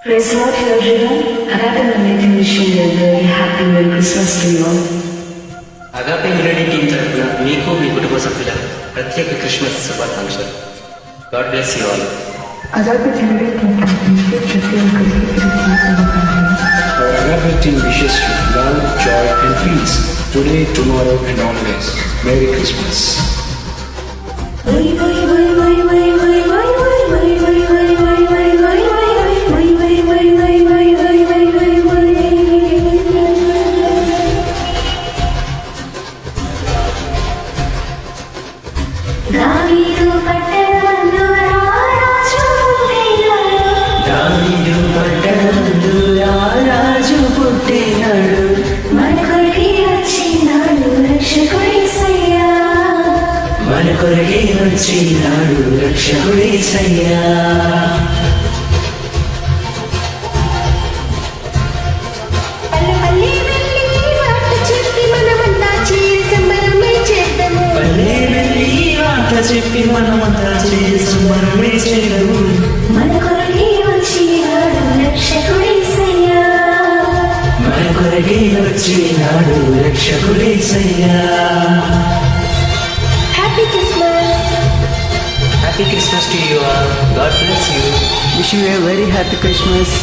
Praise God to everyone. Agape Millennium wishing you a very happy Merry Christmas to you all. Agape military team తరఫున మీకు మీ కుటుంబ సభ్యులకు ప్రత్యేక Christmas శుభాకాంక్షలు. God bless you all. Agape Millennium team tరఫున ప్రత్యేక Christmas శుభాకాంక్షలు. Our Agape team wishes you love, joy and peace today, tomorrow and always. Merry Christmas. రాజు పుట్టినాడు మన కొరకే వచ్చినాడు రక్షకుడేసయ్యా మన కొరకే వచ్చినాడు రక్షకుడేసయ్యా పల్లె వెళ్ళి వార్త చెప్పి మనమంతా చేరి సంబరమే చేద్దాము మన కొరకే వచ్చినాడు రక్షకుడేసయ్యా మన కొరకే వచ్చినాడు రక్షకుడేసయ్యా. Happy Christmas. Happy Christmas to you all. God bless you. Wish you a very happy Christmas.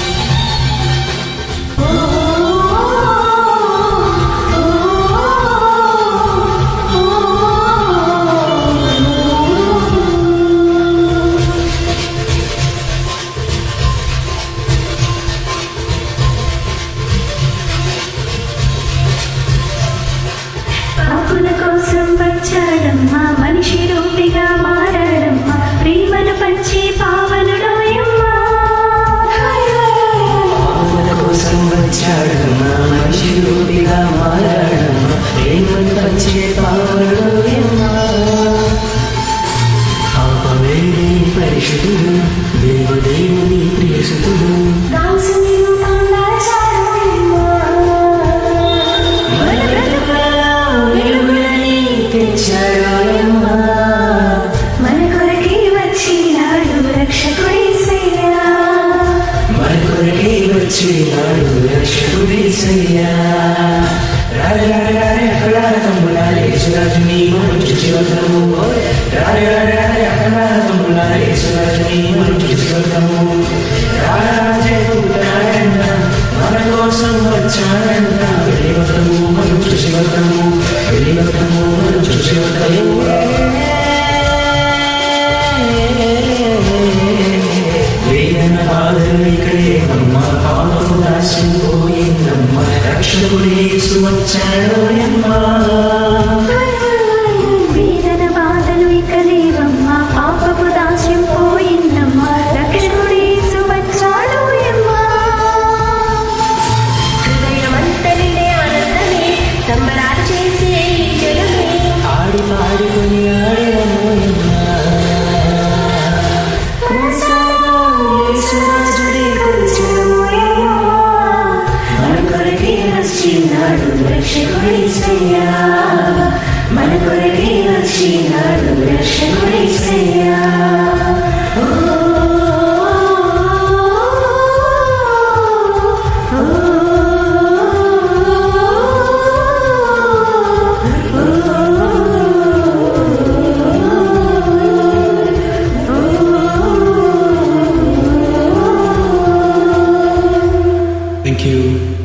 పాపుల కోసం వచ్చాడమ్మా మనిషి రూపిగా మారాడమ్మా ప్రేమను పంచి పావనుడోయమ్మా. పాపుల కోసం వచ్చాడమ్మా మనిషి రూపిగా మారాడమ్మా ప్రేమను పంచే పావనుడోయమ్మా. పాపమేని పరిశుద్ధుడు దేవదేవుని ప్రియసుతుడు మన కొరకే వచ్చినాడు రక్షకుడేసయ్యా మన కొరకే వచ్చినాడు రక్షకుడేసయ్యా. రాజు రాజు రాజు అక్కడ తమ్ములారే యేసురాజుని మనం చూసి వద్దాము. రాజు రాజు రాజు అక్కడ తమ్ములారే యేసురాజుని మనం చూసి వద్దాము. రాజే పుట్టాడంట మన కోసం వచ్చాడంట వెళ్ళి వద్దాము మనం చూసి వద్దాము వెళ్ళి వద్దాము మనం చూసి వద్దాము. వేదన బాధలు ఇక్కడే అమ్మ పాపకు దాసిపోయిందమ్మ రక్షకుడు యేసు వచ్చాడోయమ్మా. వేదన బాధలు ఇక్కడేవమ్మ పాపపు దాస్యం పోయిందమ్మ రక్షకుడు యేసు వచ్చాడోయమ్మా. హృదయమంతనే ఆనందమే సంబరాలు చేసే ఈ జగమే ఆడి పాడుకొని ఆడేవమ్మా. మన కొరకే వచ్చినాడు రక్షకుడేసయ్యా మన కొరకే వచ్చినాడు రక్షకుడేసయ్యా. Thank you.